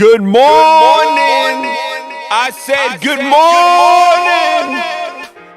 Good morning. I said good morning.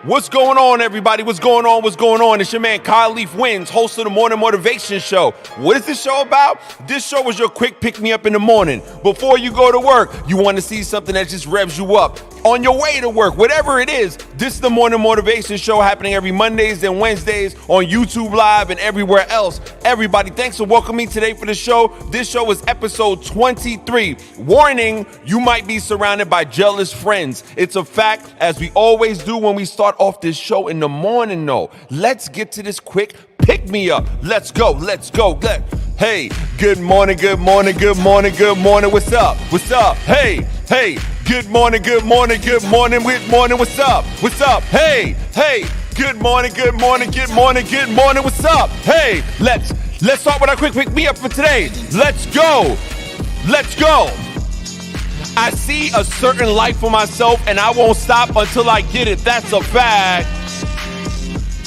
What's going on, everybody? What's going on? What's going on? It's your man, KaleafWins, host of the Morning Motivation Show. What is this show about? This show is your quick pick-me-up in the morning. Before you go to work, you want to see something that just revs you up. On your way to work, whatever it is, this is the Morning Motivation Show happening every Mondays and Wednesdays on YouTube Live and everywhere else. Everybody, thanks for welcoming me today for the show. This show is episode 23. Warning, you might be surrounded by jealous friends. It's a fact, as we always do when we start off this show in the morning, though. Let's get to this quick pick-me-up. Let's go. Hey, good morning. What's up? Hey. Good morning. What's up? Hey. Good morning. What's up? Hey, let's start with our quick pick me up for today. Let's go. I see a certain life for myself and I won't stop until I get it. That's a fact.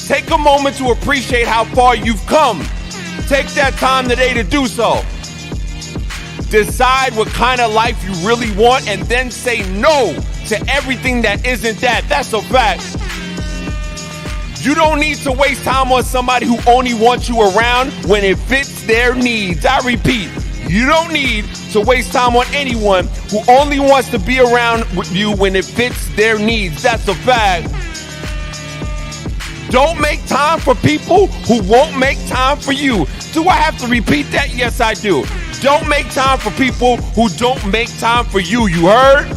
Take a moment to appreciate how far you've come. Take that time today to do so. Decide what kind of life you really want and then say no to everything that isn't that. That's a fact. You don't need to waste time on somebody who only wants you around when it fits their needs. I repeat, you don't need to waste time on anyone who only wants to be around with you when it fits their needs. That's a fact. Don't make time for people who won't make time for you. Do I have to repeat that? Yes, I do. Don't make time for people who don't make time for you. You heard?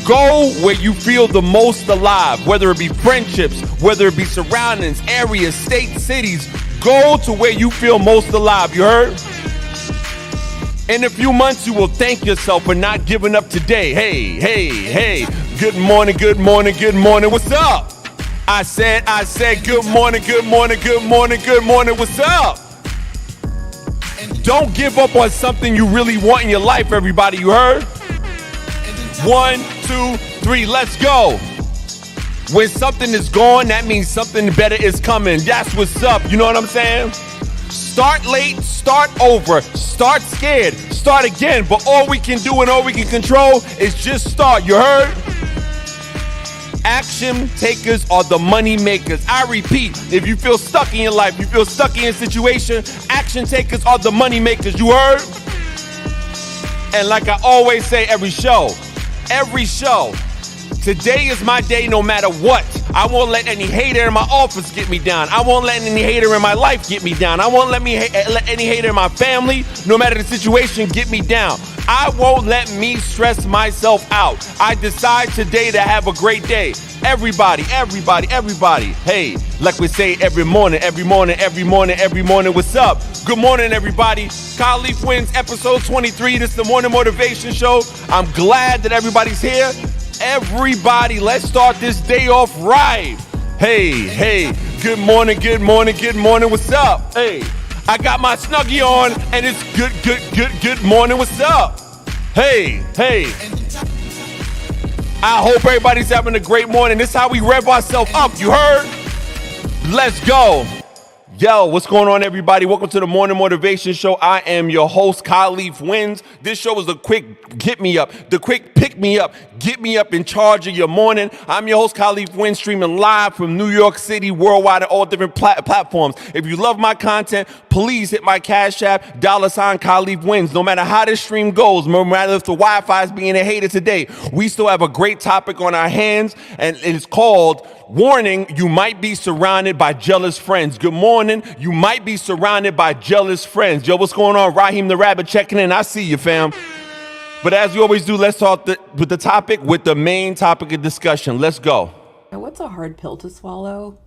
Go where you feel the most alive, whether it be friendships, whether it be surroundings, areas, states, cities. Go to where you feel most alive. You heard? In a few months, you will thank yourself for not giving up today. Hey. Good morning. What's up? I said, good morning. What's up? Don't give up on something you really want in your life, everybody. You heard? 1, 2, 3, let's go. When something is gone, that means something better is coming. That's what's up. You know what I'm saying? Start late, start over, start scared, start again. But all we can do and all we can control is just start. You heard? Action takers are the money makers. I repeat, if you feel stuck in your life, you feel stuck in your situation, action takers are the money makers. You heard? And like I always say every show, today is my day no matter what. I won't let any hater in my office get me down. I won't let any hater in my life get me down. I won't let any hater in my family, no matter the situation, get me down. I won't let me stress myself out. I decide today to have a great day. Everybody. Hey, like we say every morning. What's up? Good morning, everybody. KaleafWins, episode 23. This is the Morning Motivation Show. I'm glad that everybody's here. Everybody, let's start this day off right. Hey. Good morning. What's up? Hey. I got my Snuggie on, and it's good morning. What's up? Hey. I hope everybody's having a great morning. This is how we rev ourselves up. You heard? Let's go. Yo, what's going on, everybody? Welcome to the Morning Motivation Show. I am your host, KaleafWins. This show is the quick get me up, the quick pick me up, get me up in charge of your morning. I'm your host, KaleafWins, streaming live from New York City, worldwide, at all different platforms. If you love my content, please hit my Cash App, $ KaleafWins. No matter how this stream goes, no matter if the Wi-Fi is being a hater today, we still have a great topic on our hands, and it is called Warning, you might be surrounded by jealous friends. Good morning. You might be surrounded by jealous friends. Yo, what's going on? Raheem the Rabbit checking in. I see you, fam. But as we always do, let's start with the topic, with the main topic of discussion. Let's go. What's a hard pill to swallow?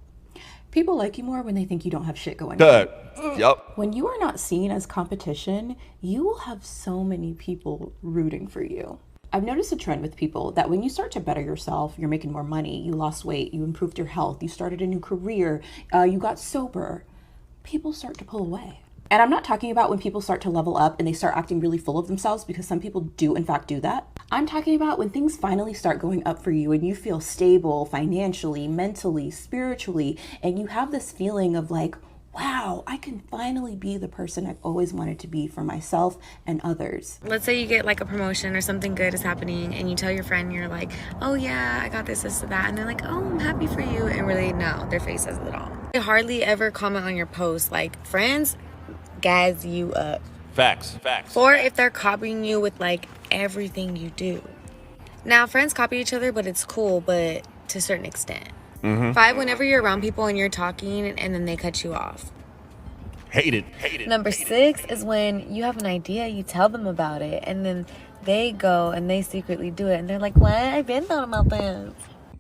People like you more when they think you don't have shit going on. Yep. When you are not seen as competition, you will have so many people rooting for you. I've noticed a trend with people that when you start to better yourself, you're making more money, you lost weight, you improved your health, you started a new career, you got sober, people start to pull away. And I'm not talking about when people start to level up and they start acting really full of themselves, because some people do in fact do that. I'm talking about when things finally start going up for you and you feel stable financially, mentally, spiritually, and you have this feeling of like, wow, I can finally be the person I've always wanted to be for myself and others. Let's say you get like a promotion or something good is happening and you tell your friend, you're like, oh yeah, I got this, that. And they're like, oh, I'm happy for you. And really, no, their face says it all. They hardly ever comment on your post. Like, friends gas you up. Facts. Or if they're copying you with like everything you do. Now, friends copy each other, but it's cool, but to a certain extent. 5, whenever you're around people and you're talking and then they cut you off. Hate it. Number 6 is when you have an idea, you tell them about it, and then they go and they secretly do it, and they're like, what? I've been thought about this.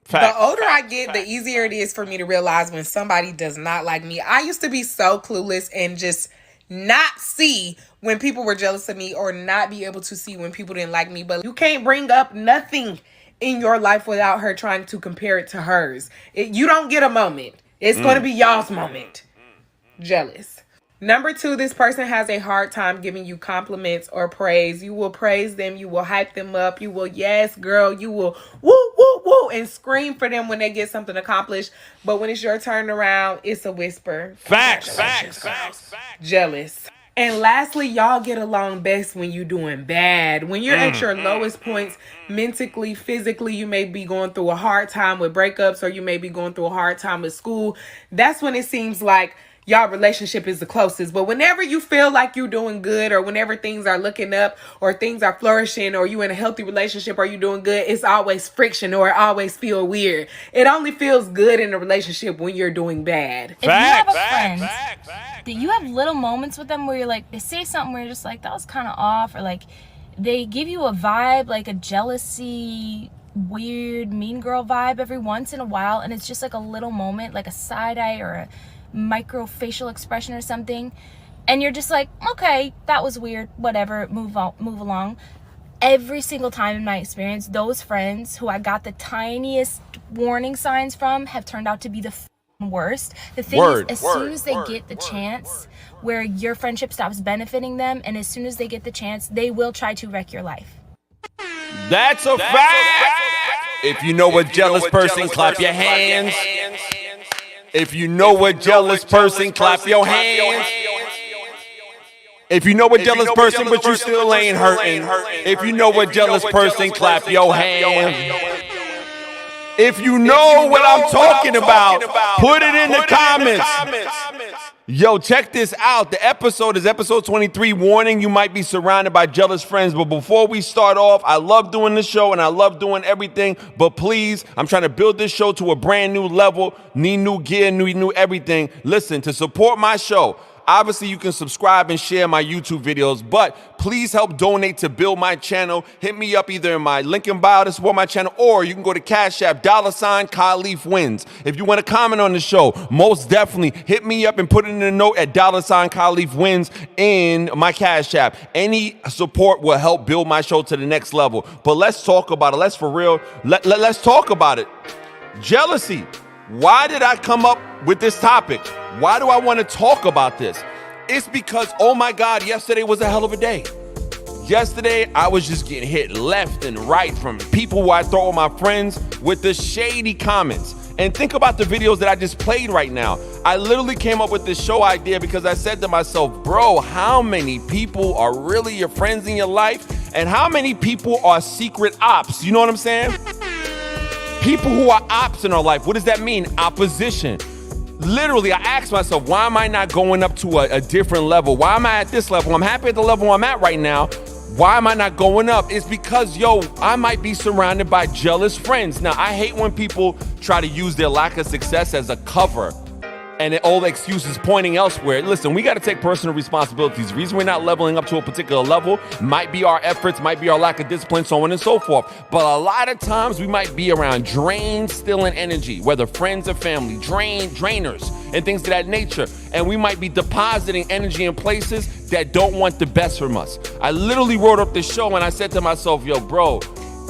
The older I get, the easier it is for me to realize when somebody does not like me. I used to be so clueless and just not see when people were jealous of me or not be able to see when people didn't like me. But you can't bring up nothing in your life without her trying to compare it to hers. You don't get a moment. It's going to be y'all's moment. Jealous. Number 2, this person has a hard time giving you compliments or praise. You will praise them. You will hype them up. You will, yes, girl. You will woo, woo, woo, and scream for them when they get something accomplished. But when it's your turn around, it's a whisper. Facts. Jealous. And lastly, y'all get along best when you're doing bad. When you're at your lowest points, mentally, physically, you may be going through a hard time with breakups, or you may be going through a hard time with school. That's when it seems like y'all relationship is the closest. But whenever you feel like you're doing good, or whenever things are looking up, or things are flourishing, or you in a healthy relationship, or you doing good, it's always friction, or it always feel weird. It only feels good in a relationship when you're doing bad. If you have a friend that you have little moments with them where you're like, they say something where you're just like, that was kind of off, or like they give you a vibe, like a jealousy, weird, mean girl vibe every once in a while, and it's just like a little moment, like a side eye or a micro facial expression or something, and you're just like, okay, that was weird, whatever, move along. Every single time in my experience, those friends who I got the tiniest warning signs from have turned out to be the worst. The thing is, as soon as they get the chance where your friendship stops benefiting them, and as soon as they get the chance, they will try to wreck your life. That's a fact. If you know what jealous person, clap your hands. If you know what jealous person, clap your hands. If you know what jealous person, but you still ain't hurting. If you know what jealous person, clap your hands. If you know what I'm talking about, put it in the comments. Yo, check this out. The episode is episode 23. Warning, you might be surrounded by jealous friends. But before we start off, I love doing this show and I love doing everything. But please, I'm trying to build this show to a brand new level. Need new gear, new everything. Listen, to support my show, obviously, you can subscribe and share my YouTube videos, but please help donate to build my channel. Hit me up either in my link in bio to support my channel, or you can go to Cash App, $KaleafWins. If you want to comment on the show, most definitely hit me up and put it in a note at $KaleafWins in my Cash App. Any support will help build my show to the next level. But let's talk about it. Let's for real. Let's talk about it. Jealousy. Why did I come up with this topic? Why do I want to talk about this? It's because, oh my God, yesterday was a hell of a day. Yesterday, I was just getting hit left and right from people who I thought were my friends with the shady comments. And think about the videos that I just played right now. I literally came up with this show idea because I said to myself, bro, how many people are really your friends in your life? And how many people are secret ops? You know what I'm saying? People who are ops in our life. What does that mean? Opposition. Literally, I asked myself, why am I not going up to a different level? Why am I at this level? I'm happy at the level I'm at right now. Why am I not going up? It's because, yo, I might be surrounded by jealous friends. Now, I hate when people try to use their lack of success as a cover and all the excuses pointing elsewhere. Listen, we got to take personal responsibilities. The reason we're not leveling up to a particular level might be our efforts, might be our lack of discipline, so on and so forth. But a lot of times we might be around drained, stealing energy, whether friends or family, drainers, and things of that nature. And we might be depositing energy in places that don't want the best from us. I literally wrote up this show and I said to myself, yo, bro,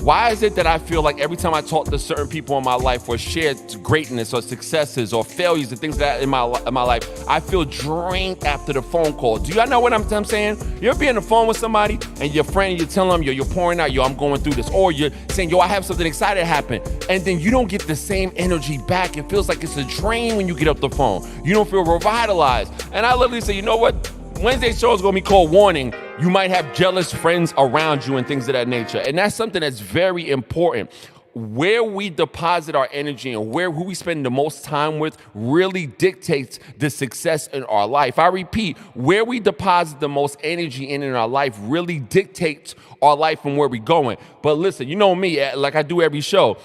Why is it that I feel like every time I talk to certain people in my life or share greatness or successes or failures and things like that in my life, I feel drained after the phone call? Do y'all know what I'm saying? You ever be on the phone with somebody and your friend, you're telling them, you're pouring out, I'm going through this. Or you're saying, I have something exciting happen. And then you don't get the same energy back. It feels like it's a drain when you get off the phone. You don't feel revitalized. And I literally say, you know what? Wednesday's show is going to be called Warning. You might have jealous friends around you and things of that nature. And that's something that's very important. Where we deposit our energy and who we spend the most time with really dictates the success in our life. I repeat, where we deposit the most energy in our life really dictates our life and where we're going. But listen, you know me, like I do every show,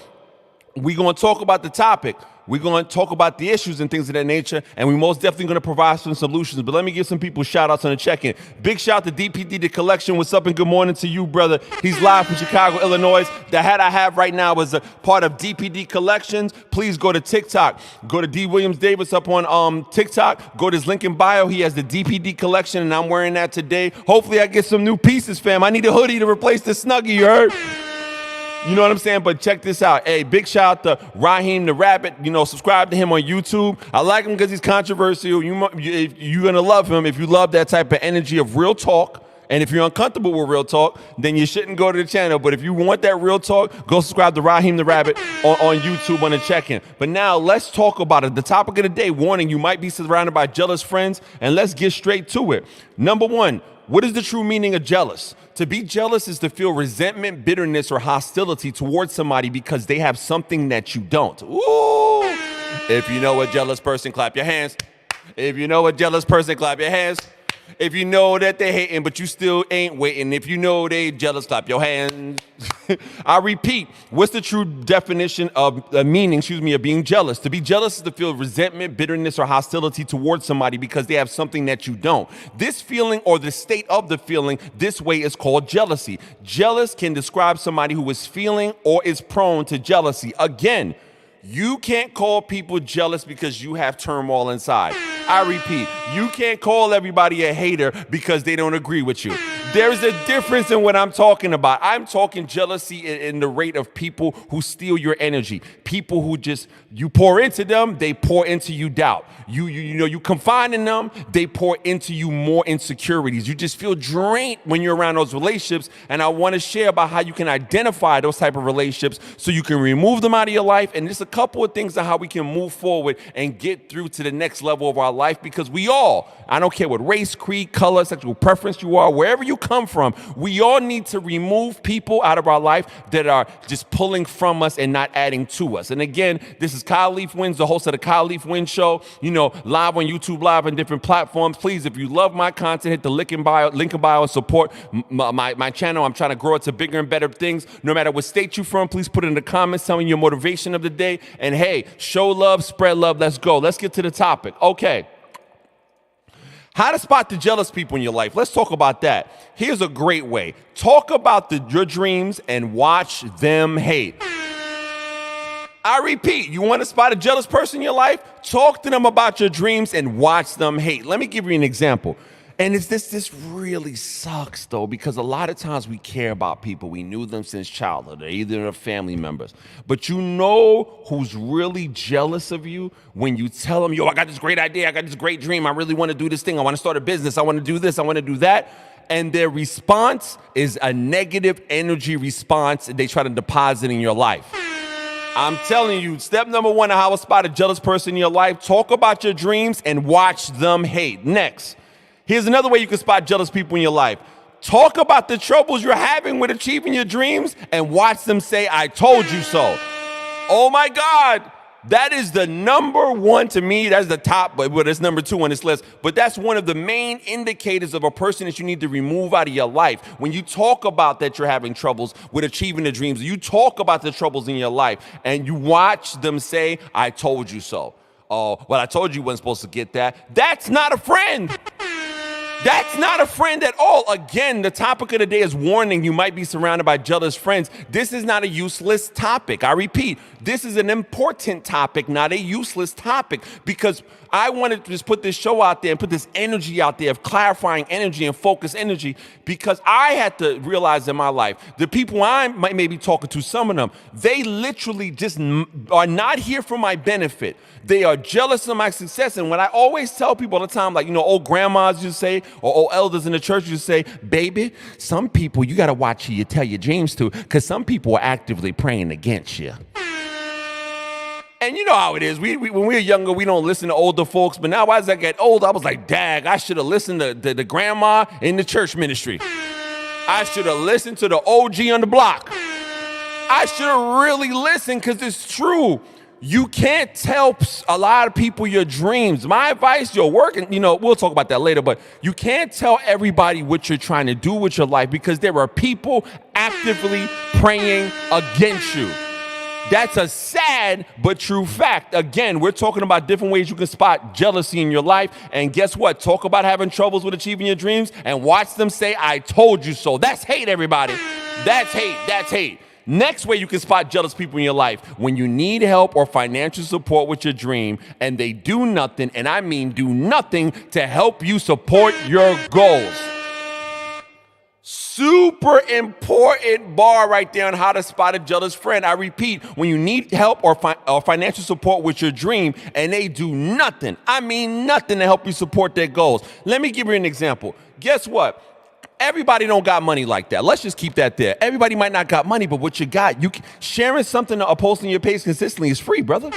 we're going to talk about the topic. We're going to talk about the issues and things of that nature, and we're most definitely going to provide some solutions. But let me give some people shout-outs on the check-in. Big shout to DPD The Collection. What's up and good morning to you, brother. He's live from Chicago, Illinois. The hat I have right now is a part of DPD Collections. Please go to TikTok. Go to D. Williams Davis up on TikTok. Go to his link in bio. He has the DPD Collection, and I'm wearing that today. Hopefully I get some new pieces, fam. I need a hoodie to replace the Snuggie, you heard? You know what I'm saying? But check this out. Hey, big shout out to Raheem the Rabbit. Subscribe to him on YouTube. I like him because he's controversial. You're going to love him if you love that type of energy of real talk. And if you're uncomfortable with real talk, then you shouldn't go to the channel. But if you want that real talk, go subscribe to Raheem the Rabbit on YouTube on the check-in. But now let's talk about it. The topic of the day, warning, you might be surrounded by jealous friends. And let's get straight to it. Number one, what is the true meaning of jealous? To be jealous is to feel resentment, bitterness, or hostility towards somebody because they have something that you don't. Ooh! If you know a jealous person, clap your hands. If you know a jealous person, clap your hands. If you know that they hating, but you still ain't waiting. If you know they jealous, clap your hands. I repeat, what's the true definition of meaning, of being jealous? To be jealous is to feel resentment, bitterness, or hostility towards somebody because they have something that you don't. This feeling or the state of the feeling this way is called jealousy. Jealous can describe somebody who is feeling or is prone to jealousy. Again, you can't call people jealous because you have turmoil inside. I repeat, you can't call everybody a hater because they don't agree with you. There's a difference in what I'm talking about. I'm talking jealousy in the rate of people who steal your energy. People who just, you pour into them, they pour into you doubt. You confide in them, they pour into you more insecurities. You just feel drained when you're around those relationships. And I want to share about how you can identify those type of relationships so you can remove them out of your life. And just a couple of things on how we can move forward and get through to the next level of our life, because we all, I don't care what race, creed, color, sexual preference you are, wherever you come from, we all need to remove people out of our life that are just pulling from us and not adding to us. And again, this is KaleafWins, the host of the KaleafWins show, live on YouTube, live on different platforms. Please, if you love my content, hit the link in bio and support my channel. I'm trying to grow it to bigger and better things. No matter what state you're from, please put it in the comments, tell me your motivation of the day. And hey, show love, spread love. Let's go. Let's get to the topic. Okay. How to spot the jealous people in your life. Let's talk about that. Here's a great way. Talk about your dreams and watch them hate. I repeat, you want to spot a jealous person in your life? Talk to them about your dreams and watch them hate. Let me give you an example. And this really sucks, though, because a lot of times we care about people. We knew them since childhood. They're either family members. But you know who's really jealous of you when you tell them, I got this great idea. I got this great dream. I really want to do this thing. I want to start a business. I want to do this. I want to do that. And their response is a negative energy response they try to deposit in your life. I'm telling you, step number one on how to spot a jealous person in your life. Talk about your dreams and watch them hate. Next. Here's another way you can spot jealous people in your life. Talk about the troubles you're having with achieving your dreams and watch them say, I told you so. Oh my God. That is the number one to me. That's the top, but it's number two on this list. But that's one of the main indicators of a person that you need to remove out of your life. When you talk about that you're having troubles with achieving the dreams, you talk about the troubles in your life and you watch them say, I told you so. Oh, well, I told you weren't supposed to get that. That's not a friend. That's not a friend at all. Again, the topic of the day is warning. You might be surrounded by jealous friends. This is not a useless topic. I repeat, this is an important topic, not a useless topic, because I wanted to just put this show out there and put this energy out there of clarifying energy and focus energy, because I had to realize in my life, the people I might maybe talking to, some of them, they literally just are not here for my benefit. They are jealous of my success. And when I always tell people all the time, like, old grandmas used to say, or old elders in the church used to say, baby, some people you got to watch who you tell your dreams to, because some people are actively praying against you. And you know how it is. When we were younger, we don't listen to older folks. But now as I get older, I was like, dag, I should have listened to the grandma in the church ministry. I should have listened to the OG on the block. I should have really listened, because it's true. You can't tell a lot of people your dreams. My advice, you're working, we'll talk about that later, but you can't tell everybody what you're trying to do with your life, because there are people actively praying against you. That's a sad but true fact. Again, we're talking about different ways you can spot jealousy in your life. And guess what? Talk about having troubles with achieving your dreams and watch them say, I told you so. That's hate, everybody. That's hate. That's hate. Next way you can spot jealous people in your life: when you need help or financial support with your dream and they do nothing, and I mean do nothing, to help you support your goals. Super important bar right there on how to spot a jealous friend. I repeat, when you need help or financial support with your dream and they do nothing, I mean nothing, to help you support their goals. Let me give you an example. Guess what? Everybody don't got money like that. Let's just keep that there. Everybody might not got money, but what you got, sharing something or posting your page consistently is free, brother.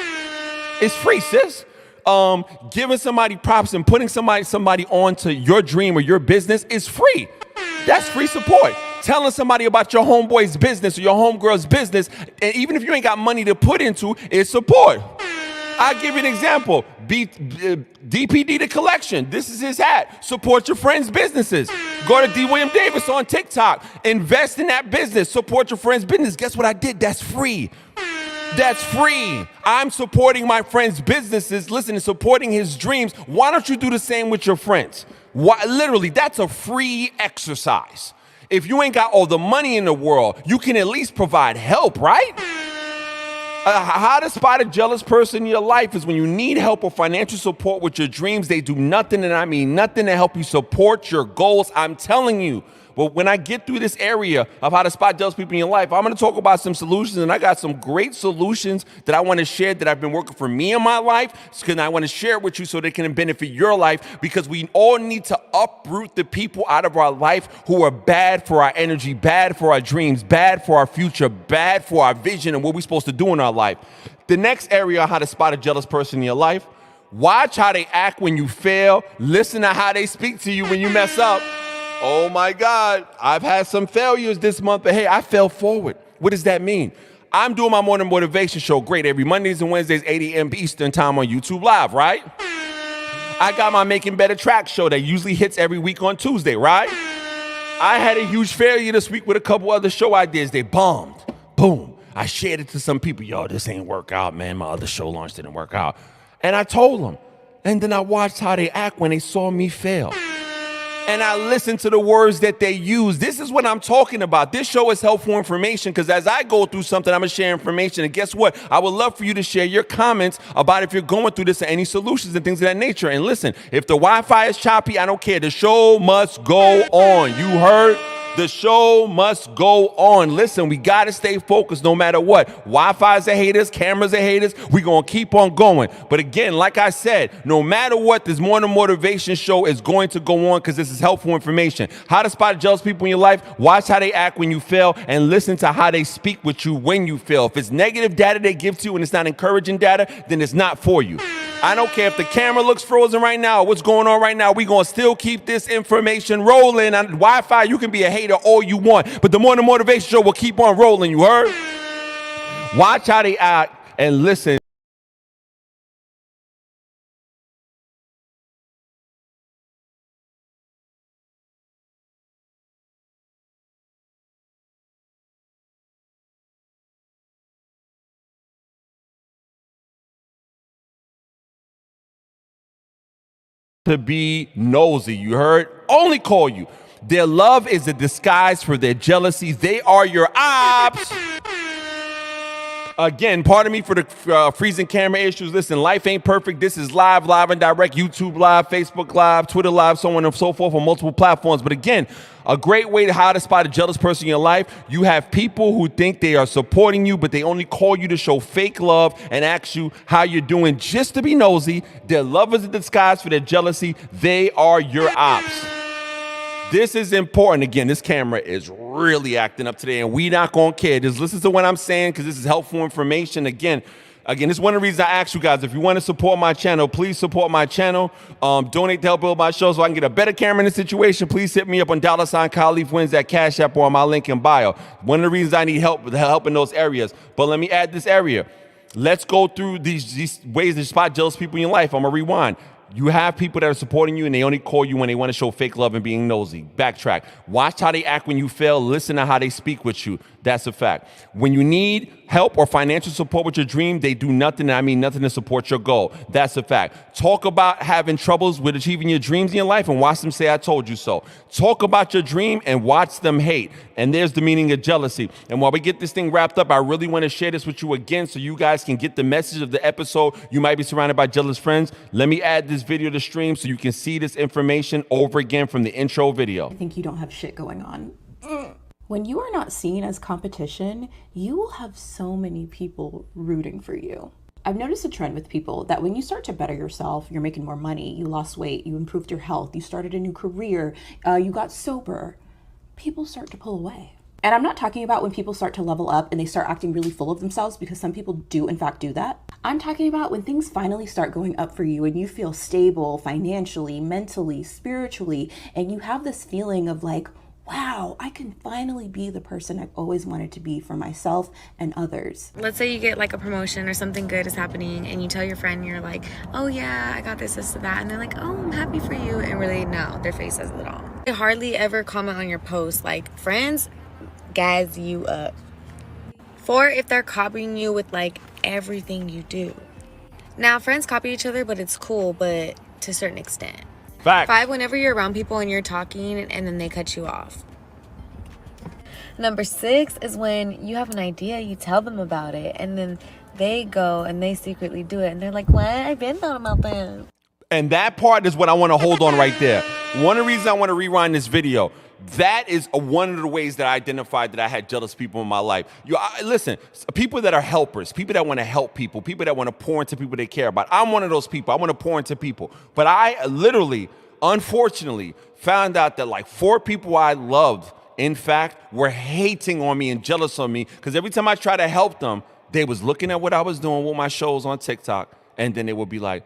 It's free, sis. Giving somebody props and putting somebody onto your dream or your business is free. That's free support. Telling somebody about your homeboy's business or your homegirl's business, and even if you ain't got money to put into, is support. I'll give you an example. DPD the Collection. This is his hat. Support your friends' businesses. Go to D. William Davis on TikTok. Invest in that business. Support your friends' business. Guess what I did? That's free. That's free. I'm supporting my friends' businesses. Listen, and supporting his dreams. Why don't you do the same with your friends? Why, literally, that's a free exercise. If you ain't got all the money in the world, you can at least provide help, right? How to spot a jealous person in your life is when you need help or financial support with your dreams. They do nothing, and I mean nothing, to help you support your goals. I'm telling you. But when I get through this area of how to spot jealous people in your life, I'm going to talk about some solutions, and I got some great solutions that I want to share that I've been working for me in my life, because I want to share it with you so they can benefit your life, because we all need to uproot the people out of our life who are bad for our energy, bad for our dreams, bad for our future, bad for our vision and what we're supposed to do in our life. The next area on how to spot a jealous person in your life: watch how they act when you fail. Listen to how they speak to you when you mess up. Oh my God, I've had some failures this month, but hey, I fell forward. What does that mean? I'm doing my morning motivation show, great, every Mondays and Wednesdays, 8 a.m. Eastern time on YouTube Live, right? I got my Making Better Track show that usually hits every week on Tuesday, right? I had a huge failure this week with a couple other show ideas. They bombed. Boom. I shared it to some people. Yo, this ain't work out, man. My other show launch didn't work out. And I told them. And then I watched how they act when they saw me fail. And I listen to the words that they use. This is what I'm talking about. This show is helpful information, because as I go through something, I'm going to share information. And guess what? I would love for you to share your comments about if you're going through this, or any solutions and things of that nature. And listen, if the Wi-Fi is choppy, I don't care. The show must go on. You heard? The show must go on. Listen, we got to stay focused no matter what. Wi-Fi's are haters, cameras are haters. We're going to keep on going. But again, like I said, no matter what, this morning motivation show is going to go on, because this is helpful information. How to spot jealous people in your life: watch how they act when you fail, and listen to how they speak with you when you fail. If it's negative data they give to you and it's not encouraging data, then it's not for you. I don't care if the camera looks frozen right now, what's going on right now. We're going to still keep this information rolling. On Wi-Fi, you can be a hater all you want, but the morning motivation show will keep on rolling. You heard? Watch how they act and listen. To be nosy. You heard? only call you. Their love is a disguise for their jealousy. They are your ops. Again, pardon me for the freezing camera issues. Listen, life ain't perfect. This is live and direct, YouTube Live, Facebook Live, Twitter Live, so on and so forth on multiple platforms. But again, a great way to how to spot a jealous person in your life. You have people who think they are supporting you, but they only call you to show fake love and ask you how you're doing just to be nosy. Their love is a disguise for their jealousy. They are your ops. This is important. Again, this camera is really acting up today, and we not gonna care. Just listen to what I'm saying, because this is helpful information. Again, this is one of the reasons I ask you guys, if you want to support my channel, please support my channel. Donate to help build my show so I can get a better camera in the situation. Please hit me up on $KaleafWins at Cash App or on my link in bio. One of the reasons I need help in those areas. But let me add this area. Let's go through these ways to spot jealous people in your life. I'm gonna rewind. You have people that are supporting you and they only call you when they want to show fake love and being nosy. Backtrack. Watch how they act when you fail. Listen to how they speak with you. That's a fact. When you need help or financial support with your dream, they do nothing, and I mean nothing, to support your goal. That's a fact. Talk about having troubles with achieving your dreams in your life and watch them say, I told you so. Talk about your dream and watch them hate. And there's the meaning of jealousy. And while we get this thing wrapped up, I really want to share this with you again so you guys can get the message of the episode. You might be surrounded by jealous friends. Let me add this video to stream so you can see this information over again from the intro video. I think you don't have shit going on. When you are not seen as competition, you will have so many people rooting for you. I've noticed a trend with people that when you start to better yourself, you're making more money, you lost weight, you improved your health, you started a new career, you got sober, people start to pull away. And I'm not talking about when people start to level up and they start acting really full of themselves, because some people do in fact do that. I'm talking about when things finally start going up for you and you feel stable financially, mentally, spiritually, and you have this feeling of like, wow, I can finally be the person I've always wanted to be for myself and others. Let's say you get like a promotion or something good is happening and you tell your friend, you're like, oh yeah, I got this, that. And they're like, oh, I'm happy for you. And really, no, their face says it all. They hardly ever comment on your post. Like, friends gas you up. 4, if they're copying you with like everything you do. Now, friends copy each other, but it's cool, but to a certain extent. Fact. 5, whenever you're around people and you're talking and then they cut you off. Number 6 is when you have an idea, you tell them about it, and then they go and they secretly do it. And they're like, what? I've been thought about that. And that part is what I want to hold on right there. One of the reasons I want to rewind this video, that is one of the ways that I identified that I had jealous people in my life. Listen, people that are helpers, people that want to help people, people that want to pour into people they care about. I'm one of those people. I want to pour into people. But I literally, unfortunately, found out that like 4 people I loved, in fact, were hating on me and jealous of me, because every time I tried to help them, they was looking at what I was doing with my shows on TikTok, and then they would be like,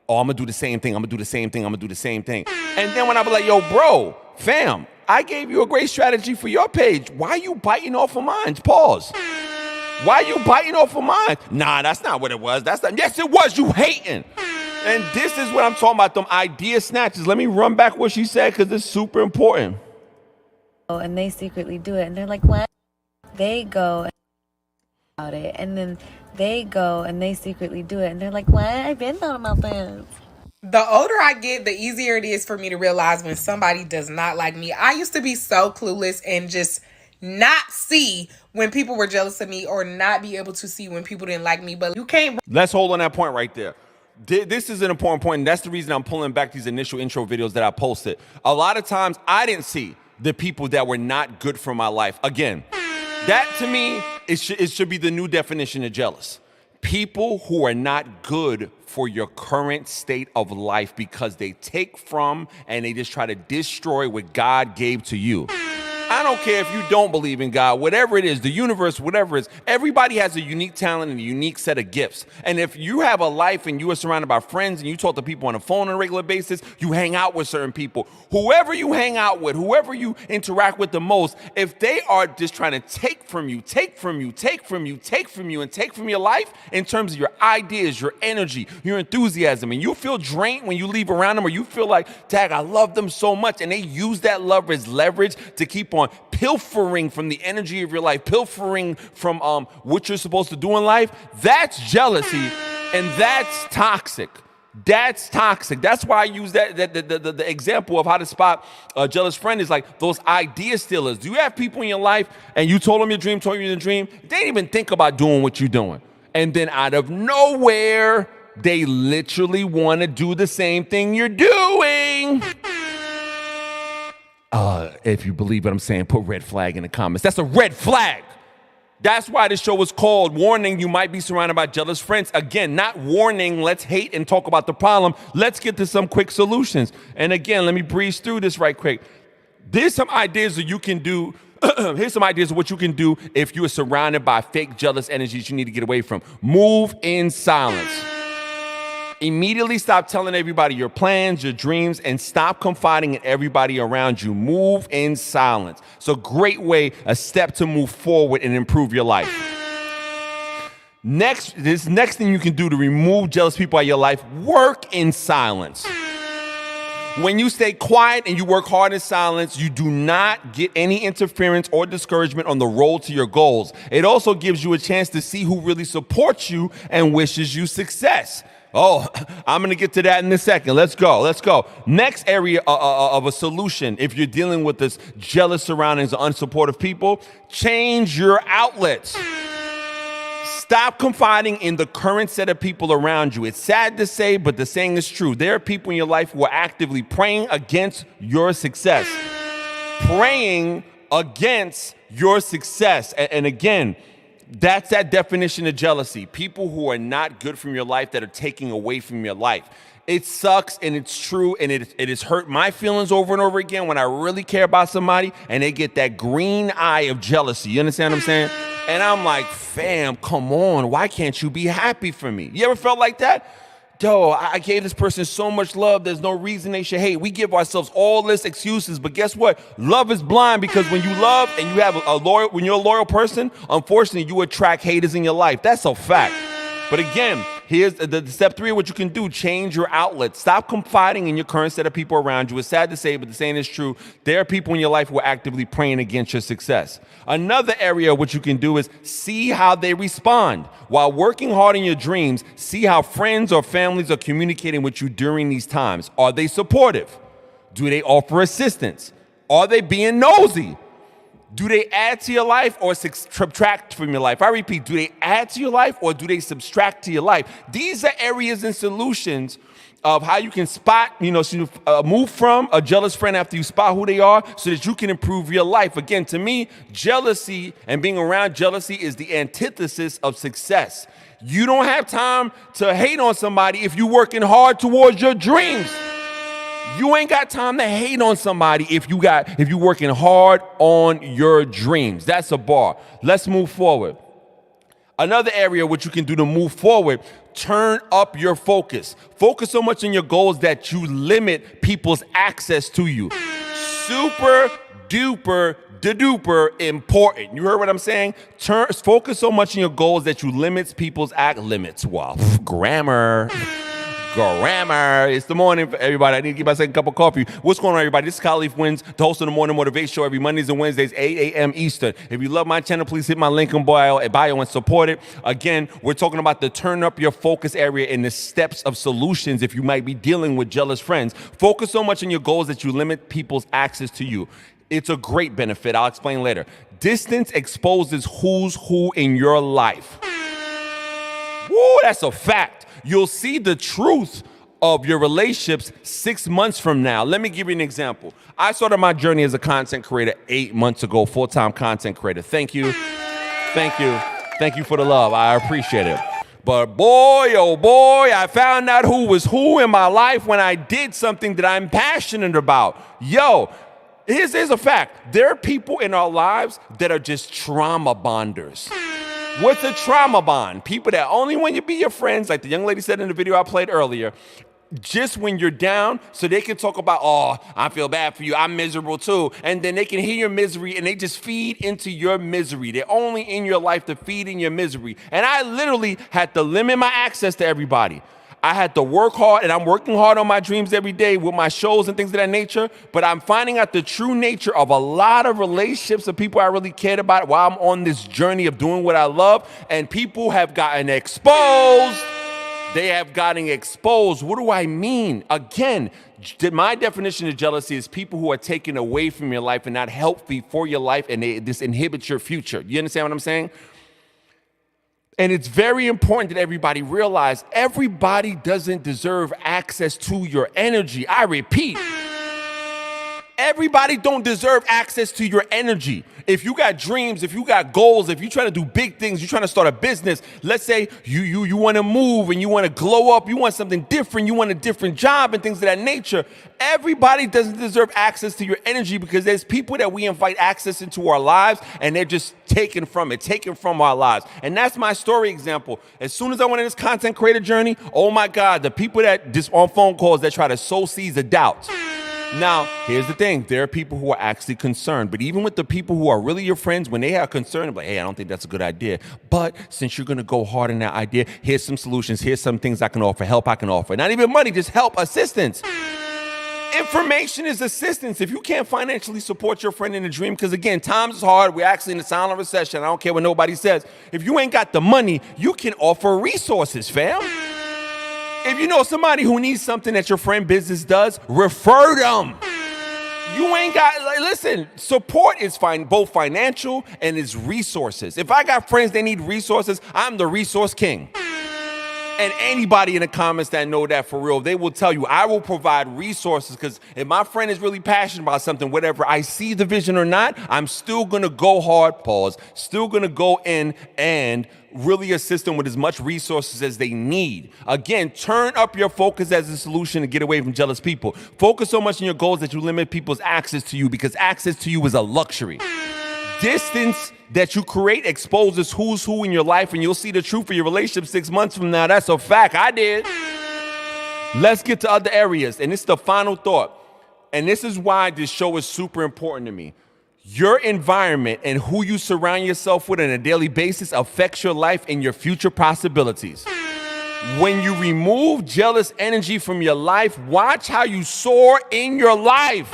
oh, I'm going to do the same thing. I'm going to do the same thing. I'm going to do the same thing. And then when I be like, yo, bro, fam, I gave you a great strategy for your page. Why are you biting off of mine? Pause. Why are you biting off of mine? Nah, that's not what it was. That's not. Yes, it was. You hating. And this is what I'm talking about, them idea snatches. Let me run back what she said, because it's super important. Oh, and they secretly do it. And they're like, what? They go about it. And then they go and they secretly do it. And they're like, what? I've been thought about this. The older I get, the easier it is for me to realize when somebody does not like me. I used to be so clueless and just not see when people were jealous of me, or not be able to see when people didn't like me. But you can't. Let's hold on that point right there. This is an important point, and that's the reason I'm pulling back these initial intro videos that I posted. A lot of times I didn't see the people that were not good for my life. Again, that to me, it should be the new definition of jealous. People who are not good for your current state of life, because they take from and they just try to destroy what God gave to you. I don't care if you don't believe in God, whatever it is, the universe, whatever it is, everybody has a unique talent and a unique set of gifts. And if you have a life and you are surrounded by friends and you talk to people on the phone on a regular basis, you hang out with certain people. Whoever you hang out with, whoever you interact with the most, if they are just trying to take from you, take from you, take from you, take from you, and take from your life in terms of your ideas, your energy, your enthusiasm, and you feel drained when you leave around them, or you feel like, dang, I love them so much, and they use that love as leverage to keep on pilfering from the energy of your life, pilfering from what you're supposed to do in life, that's jealousy, and that's toxic. That's toxic. That's why I use the example of how to spot a jealous friend is like those idea stealers. Do you have people in your life and you told them your dream, told you your dream? They didn't even think about doing what you're doing. And then out of nowhere, they literally want to do the same thing you're doing. If you believe what I'm saying, put red flag in the comments. That's a red flag. That's why this show is called Warning, You Might Be Surrounded by Jealous Friends. Again, not warning, let's hate and talk about the problem. Let's get to some quick solutions. And again, let me breeze through this right quick. There's some ideas that you can do. Here's some ideas of what you can do if you are surrounded by fake jealous energies you need to get away from. Move in silence. Immediately stop telling everybody your plans, your dreams, and stop confiding in everybody around you. Move in silence. It's a great way, a step to move forward and improve your life. Next thing you can do to remove jealous people out of your life, work in silence. When you stay quiet and you work hard in silence, you do not get any interference or discouragement on the road to your goals. It also gives you a chance to see who really supports you and wishes you success. Oh, I'm going to get to that in a second. Let's go. Next area of a solution, if you're dealing with this jealous surroundings or unsupportive people, change your outlets. Stop confiding in the current set of people around you. It's sad to say, but the saying is true. There are people in your life who are actively praying against your success. Praying against your success. And again, that's that definition of jealousy. People who are not good from your life that are taking away from your life. It sucks and it's true and it has hurt my feelings over and over again when I really care about somebody and they get that green eye of jealousy. You understand what I'm saying? And I'm like, fam, come on. Why can't you be happy for me? You ever felt like that? Yo, I gave this person so much love, there's no reason they should hate. We give ourselves all this excuses, but guess what? Love is blind, because when you love and you have when you're a loyal person, unfortunately, you attract haters in your life. That's a fact. But again, here's the step 3 of what you can do. Change your outlet. Stop confiding in your current set of people around you. It's sad to say, but the saying is true. There are people in your life who are actively praying against your success. Another area of what you can do is see how they respond. While working hard in your dreams, see how friends or families are communicating with you during these times. Are they supportive? Do they offer assistance? Are they being nosy? Do they add to your life or subtract from your life? I repeat, do they add to your life or do they subtract to your life? These are areas and solutions of how you can spot, move from a jealous friend after you spot who they are so that you can improve your life. Again, to me, jealousy and being around jealousy is the antithesis of success. You don't have time to hate on somebody if you're working hard towards your dreams. You ain't got time to hate on somebody if you're working hard on your dreams. That's a bar. Let's move forward. Another area which you can do to move forward, turn up your focus. Focus so much on your goals that you limit people's access to you. Super duper duper important. You heard what I'm saying? Focus so much on your goals that you limit people's limits. Well, grammar. It's the morning for everybody. I need to get my second cup of coffee. What's going on, everybody? This is KaleafWins, the host of the Morning Motivation Show every Mondays and Wednesdays, 8 a.m. Eastern. If you love my channel, please hit my link in bio and support it. Again, we're talking about the turn up your focus area and the steps of solutions if you might be dealing with jealous friends. Focus so much on your goals that you limit people's access to you. It's a great benefit. I'll explain later. Distance exposes who's who in your life. Woo, that's a fact. You'll see the truth of your relationships 6 months from now. Let me give you an example. I started my journey as a content creator 8 months ago, full-time content creator. Thank you. Thank you for the love. I appreciate it. But boy, oh boy, I found out who was who in my life when I did something that I'm passionate about. Yo, here's a fact. There are people in our lives that are just trauma bonders. What's a trauma bond? People that only when you be your friends, like the young lady said in the video I played earlier, just when you're down, so they can talk about, oh, I feel bad for you, I'm miserable too. And then they can hear your misery and they just feed into your misery. They're only in your life to feed in your misery. And I literally had to limit my access to everybody. I had to work hard, and I'm working hard on my dreams every day with my shows and things of that nature, but I'm finding out the true nature of a lot of relationships of people I really cared about while I'm on this journey of doing what I love, and people have gotten exposed. They have gotten exposed. What do I mean? Again, my definition of jealousy is people who are taken away from your life and not healthy for your life, and this inhibits your future. You understand what I'm saying? And it's very important that everybody realize everybody doesn't deserve access to your energy. I repeat, everybody don't deserve access to your energy. If you got dreams, if you got goals, if you're trying to do big things, you're trying to start a business, let's say you want to move and you want to glow up, you want something different, you want a different job and things of that nature, everybody doesn't deserve access to your energy because there's people that we invite access into our lives and they're just taken from our lives. And that's my story example. As soon as I went on this content creator journey, oh my God, the people that just on phone calls that try to sow seeds of doubt. Now, here's the thing. There are people who are actually concerned. But even with the people who are really your friends, when they are concerned, I'm like, hey, I don't think that's a good idea. But since you're going to go hard on that idea, here's some solutions. Here's some things I can offer, help I can offer. Not even money, just help, assistance. Information is assistance. If you can't financially support your friend in a dream, because again, times is hard. We're actually in a silent recession. I don't care what nobody says. If you ain't got the money, you can offer resources, fam. If you know somebody who needs something that your friend business does, refer them. You ain't got, listen, support is fine, both financial and is resources. If I got friends that need resources, I'm the resource king. And anybody in the comments that know that for real, they will tell you, I will provide resources because if my friend is really passionate about something, whatever I see the vision or not, I'm still going to go hard, still going to go in and really assist them with as much resources as they need. Again, turn up your focus as a solution to get away from jealous people. Focus so much on your goals that you limit people's access to you because access to you is a luxury. Distance that you create exposes who's who in your life, and you'll see the truth of your relationship 6 months from now. That's a fact. I did. Let's get to other areas, and this is the final thought. And this is why this show is super important to me. Your environment and who you surround yourself with on a daily basis affects your life and your future possibilities. When you remove jealous energy from your life, watch how you soar in your life.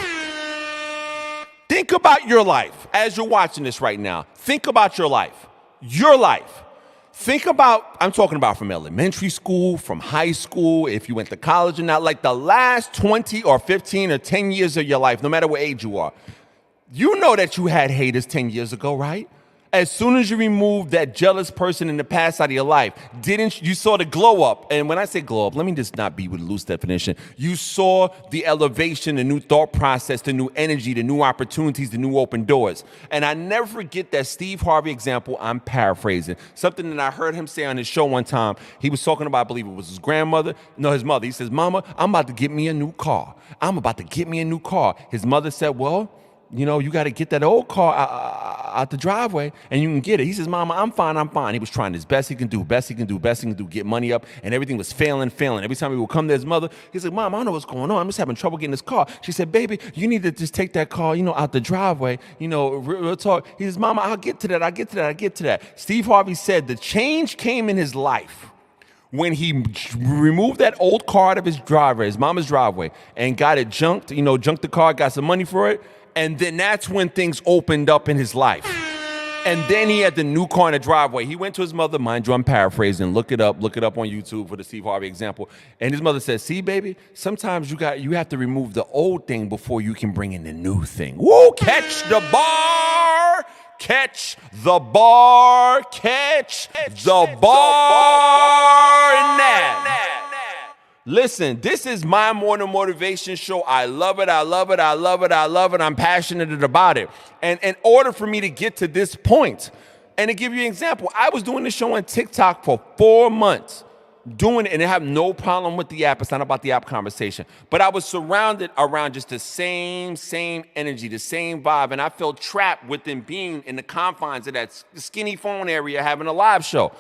Think about your life as you're watching this right now. Think about your life. Your life. Think about, I'm talking about from elementary school, from high school, if you went to college or not, like the last 20 or 15 or 10 years of your life, no matter what age you are. You know that you had haters 10 years ago, right? As soon as you remove that jealous person in the past out of your life, you saw the glow up. And when I say glow up, let me just not be with a loose definition. You saw the elevation, the new thought process, the new energy, the new opportunities, the new open doors. And I never forget that Steve Harvey example. I'm paraphrasing. Something that I heard him say on his show one time. He was talking about, I believe it was his grandmother. No, his mother. He says, Mama, I'm about to get me a new car. His mother said, well, you know, you got to get that old car out the driveway and you can get it. He says, Mama, I'm fine. He was trying his best he can do, get money up, and everything was failing. Every time he would come to his mother, he said, Mom, I don't know what's going on. I'm just having trouble getting this car. She said, baby, you need to just take that car, out the driveway, real talk. He says, Mama, I'll get to that. Steve Harvey said the change came in his life when he removed that old car out of his mama's driveway, and got it junked, junked the car, got some money for it. And then that's when things opened up in his life. And then he had the new car in the driveway. He went to his mother, mind you, I'm paraphrasing. Look it up on YouTube for the Steve Harvey example. And his mother says, see, baby, sometimes you have to remove the old thing before you can bring in the new thing. Woo, catch the bar in that. Listen, this is my morning motivation show. I love it. I'm passionate about it. And in order for me to get to this point, and to give you an example, I was doing this show on TikTok for 4 months, doing it, and I have no problem with the app. It's not about the app conversation. But I was surrounded around just the same energy, the same vibe, and I felt trapped within being in the confines of that skinny phone area having a live show.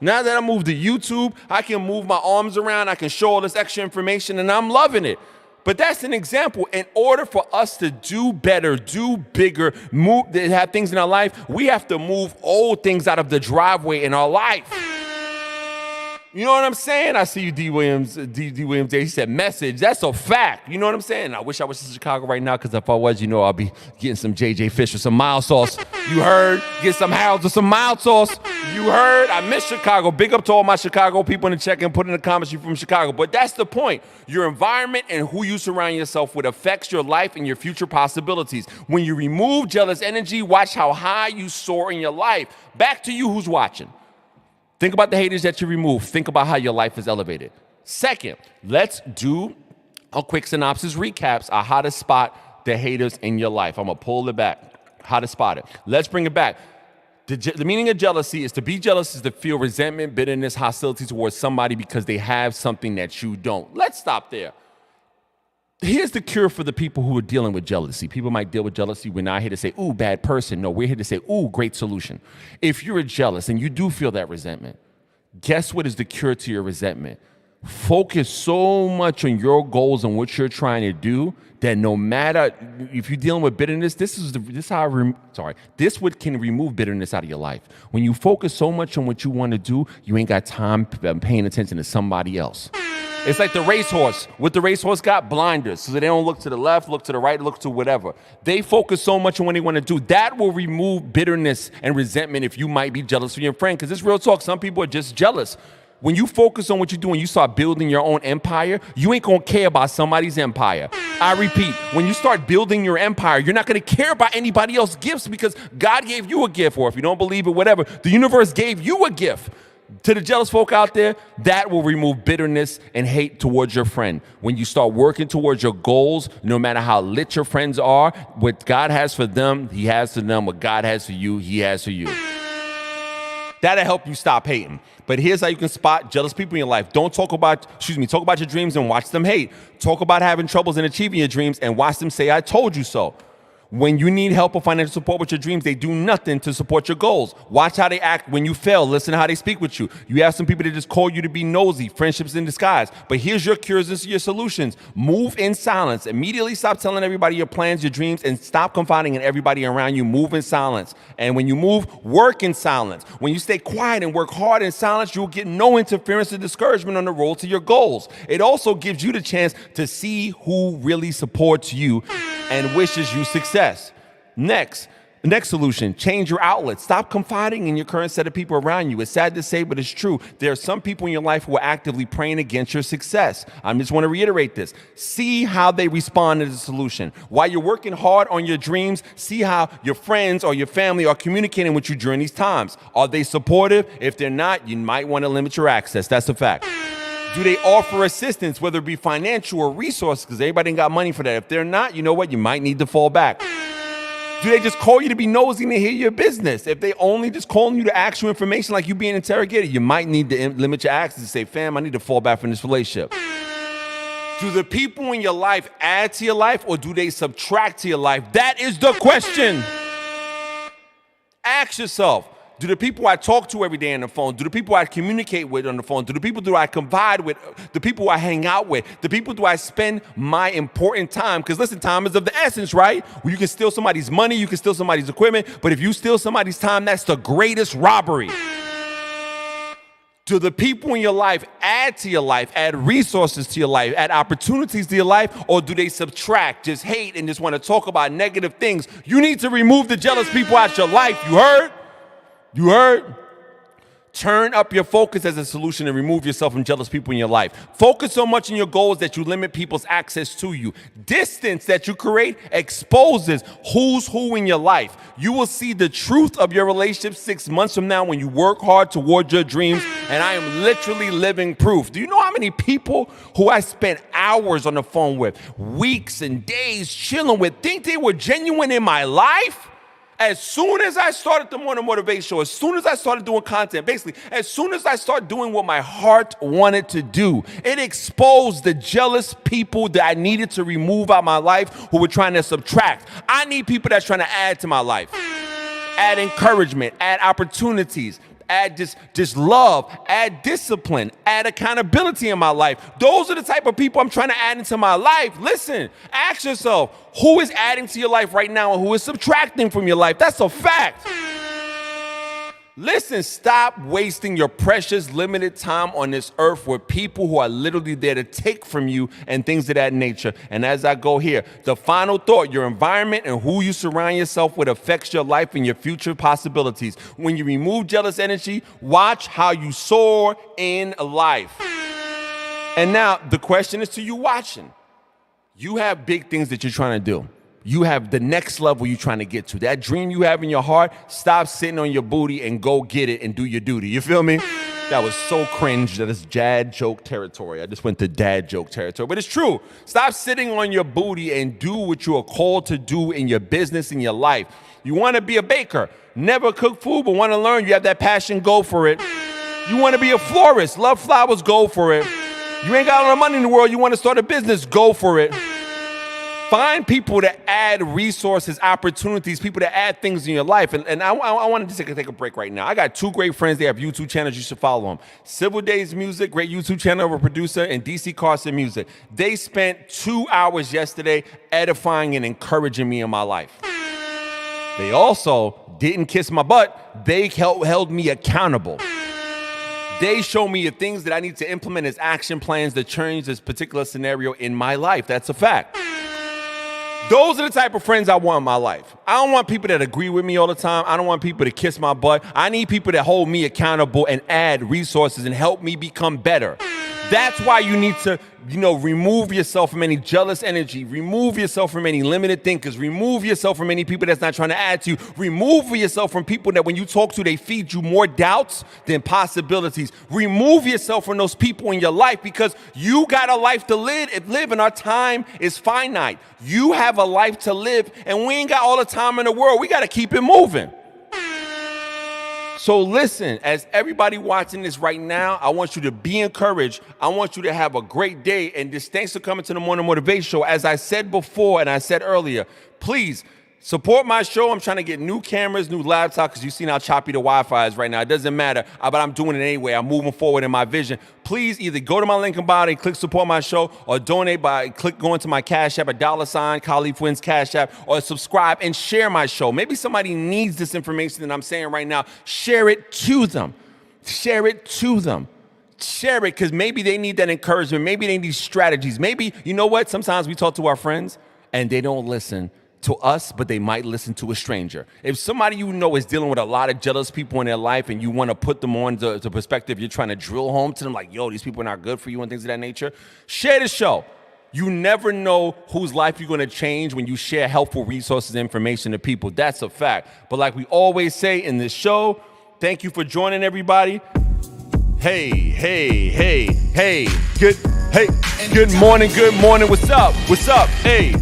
Now that I moved to YouTube, I can move my arms around, I can show all this extra information, and I'm loving it. But that's an example. In order for us to do better, do bigger, have things in our life, we have to move old things out of the driveway in our life. You know what I'm saying? I see you, D. Williams. D. Williams there. He said message. That's a fact. You know what I'm saying? I wish I was in Chicago right now, because if I was, I'll be getting some JJ Fish or some mild sauce. You heard? Get some Harold's or some mild sauce. You heard? I miss Chicago. Big up to all my Chicago people in the check-in. Put in the comments you're from Chicago. But that's the point. Your environment and who you surround yourself with affects your life and your future possibilities. When you remove jealous energy, watch how high you soar in your life. Back to you who's watching. Think about the haters that you remove. Think about how your life is elevated. Second, let's do a quick synopsis recaps on how to spot the haters in your life. I'm going to pull it back. How to spot it. Let's bring it back. The meaning of jealousy is to be jealous is to feel resentment, bitterness, hostility towards somebody because they have something that you don't. Let's stop there. Here's the cure for the people who are dealing with jealousy. People might deal with jealousy. We're not here to say, ooh, bad person. No, we're here to say, ooh, great solution. If you're jealous and you do feel that resentment, guess what is the cure to your resentment? Focus so much on your goals and what you're trying to do that no matter if you're dealing with bitterness, this can remove bitterness out of your life. When you focus so much on what you want to do, you ain't got time paying attention to somebody else. It's like the racehorse. What the racehorse got? Blinders. So they don't look to the left, look to the right, look to whatever. They focus so much on what they want to do. That will remove bitterness and resentment if you might be jealous of your friend. Because it's real talk. Some people are just jealous. When you focus on what you're doing, you start building your own empire, you ain't going to care about somebody's empire. I repeat, when you start building your empire, you're not going to care about anybody else's gifts because God gave you a gift. Or if you don't believe it, whatever, the universe gave you a gift. To the jealous folk out there, that will remove bitterness and hate towards your friend. When you start working towards your goals, no matter how lit your friends are, what God has for them, he has for them. What God has for you, he has for you. That'll help you stop hating. But here's how you can spot jealous people in your life. Talk about your dreams and watch them hate. Talk about having troubles in achieving your dreams and watch them say, I told you so. When you need help or financial support with your dreams, they do nothing to support your goals. Watch how they act when you fail. Listen to how they speak with you. You have some people that just call you to be nosy, friendships in disguise. But here's your cures, this is your solutions. Move in silence. Immediately stop telling everybody your plans, your dreams, and stop confiding in everybody around you. Move in silence. And when you move, work in silence. When you stay quiet and work hard in silence, you'll get no interference or discouragement on the road to your goals. It also gives you the chance to see who really supports you and wishes you success. Next solution, change your outlet. Stop confiding in your current set of people around you. It's sad to say, but it's true. There are some people in your life who are actively praying against your success. I just want to reiterate this. See how they respond to the solution. While you're working hard on your dreams, see how your friends or your family are communicating with you during these times. Are they supportive? If they're not, you might want to limit your access. That's a fact. Do they offer assistance, whether it be financial or resources? Because everybody ain't got money for that. If they're not, you know what? You might need to fall back. Do they just call you to be nosy and to hear your business? If they only just calling you to ask you information like you being interrogated, you might need to limit your access and say, fam, I need to fall back from this relationship. Do the people in your life add to your life or do they subtract to your life? That is the question. Ask yourself. Do the people I talk to every day on the phone, do the people I communicate with on the phone, do the people do I confide with, the people I hang out with, the people do I spend my important time? Because listen, time is of the essence, right? Well, you can steal somebody's money, you can steal somebody's equipment, but if you steal somebody's time, that's the greatest robbery. Do the people in your life add to your life, add resources to your life, add opportunities to your life, or do they subtract, just hate, and just want to talk about negative things? You need to remove the jealous people out your life, you heard? You heard? Turn up your focus as a solution and remove yourself from jealous people in your life. Focus so much on your goals that you limit people's access to you. Distance that you create exposes who's who in your life. You will see the truth of your relationship 6 months from now when you work hard towards your dreams, and I am literally living proof. Do you know how many people who I spent hours on the phone with, weeks and days chilling with, think they were genuine in my life? As soon as I started the Morning Motivation Show, as soon as I started doing content, basically, as soon as I started doing what my heart wanted to do, it exposed the jealous people that I needed to remove out my life who were trying to subtract. I need people that's trying to add to my life. Add encouragement, add opportunities, add just love, add discipline, add accountability in my life. Those are the type of people I'm trying to add into my life. Listen, ask yourself, who is adding to your life right now and who is subtracting from your life? That's a fact. Listen, stop wasting your precious, limited time on this earth with people who are literally there to take from you and things of that nature. And as I go here, the final thought, your environment and who you surround yourself with affects your life and your future possibilities. When you remove jealous energy, watch how you soar in life. And now, the question is to you watching. You have big things that you're trying to do. You have the next level you're trying to get to. That dream you have in your heart, stop sitting on your booty and go get it and do your duty. You feel me? That was so cringe. That is dad joke territory. I just went to dad joke territory. But it's true. Stop sitting on your booty and do what you are called to do in your business, in your life. You want to be a baker, never cook food, but want to learn. You have that passion, go for it. You want to be a florist, love flowers, go for it. You ain't got a lot of money in the world, you want to start a business, go for it. Find people to add resources, opportunities, people to add things in your life. And I wanted to take a break right now. I got two great friends. They have YouTube channels. You should follow them. Civil Days Music, great YouTube channel of a producer, and DC Carson Music. They spent 2 hours yesterday edifying and encouraging me in my life. They also didn't kiss my butt. They held me accountable. They show me the things that I need to implement as action plans to change this particular scenario in my life. That's a fact. Those are the type of friends I want in my life. I don't want people that agree with me all the time. I don't want people to kiss my butt. I need people that hold me accountable and add resources and help me become better. That's why you need to, remove yourself from any jealous energy. Remove yourself from any limited thinkers. Remove yourself from any people that's not trying to add to you. Remove yourself from people that when you talk to, they feed you more doubts than possibilities. Remove yourself from those people in your life because you got a life to live and our time is finite. You have a life to live and we ain't got all the time in the world. We got to keep it moving. So listen, as everybody watching this right now, I want you to be encouraged. I want you to have a great day. And just thanks for coming to the Morning Motivation Show. As I said before and I said earlier, please support my show. I'm trying to get new cameras, new laptop, because you've seen how choppy the Wi-Fi is right now. It doesn't matter, but I'm doing it anyway. I'm moving forward in my vision. Please either go to my link in bio and click support my show, or donate by going to my Cash App, $, Cash App, or subscribe and share my show. Maybe somebody needs this information that I'm saying right now. Share it to them. Share it to them. Share it because maybe they need that encouragement. Maybe they need strategies. Maybe, you know what? Sometimes we talk to our friends and they don't listen to us, but they might listen to a stranger. If somebody you know is dealing with a lot of jealous people in their life and you want to put them on the perspective, you're trying to drill home to them like, yo, these people are not good for you and things of that nature, share the show. You never know whose life you're going to change when you share helpful resources and information to people. That's a fact. But like we always say in this show, thank you for joining, everybody. Hey, good morning, what's up, hey,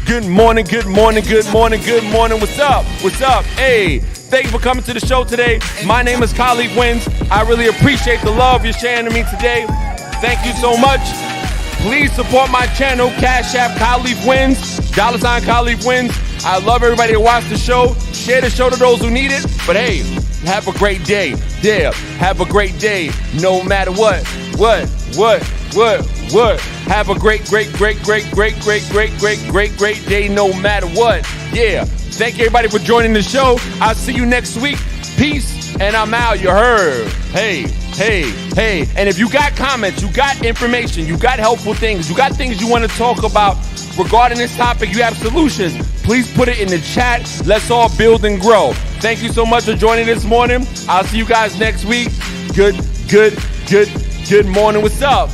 good morning, what's up, hey, thank you for coming to the show today. My name is KaleafWins. I really appreciate the love you're sharing to me today. Thank you so much. Please support my channel, Cash App, KaleafWins, $ KaleafWins. I love everybody that watched the show. Share the show to those who need it. But hey, have a great day. Yeah, have a great day. No matter what. Have a great day no matter what. Yeah. Thank you everybody for joining the show. I'll see you next week. Peace, and I'm out. You heard. Hey. And if you got comments, you got information, you got helpful things, you got things you want to talk about regarding this topic, you have solutions, please put it in the chat. Let's all build and grow. Thank you so much for joining this morning. I'll see you guys next week. Good morning. What's up?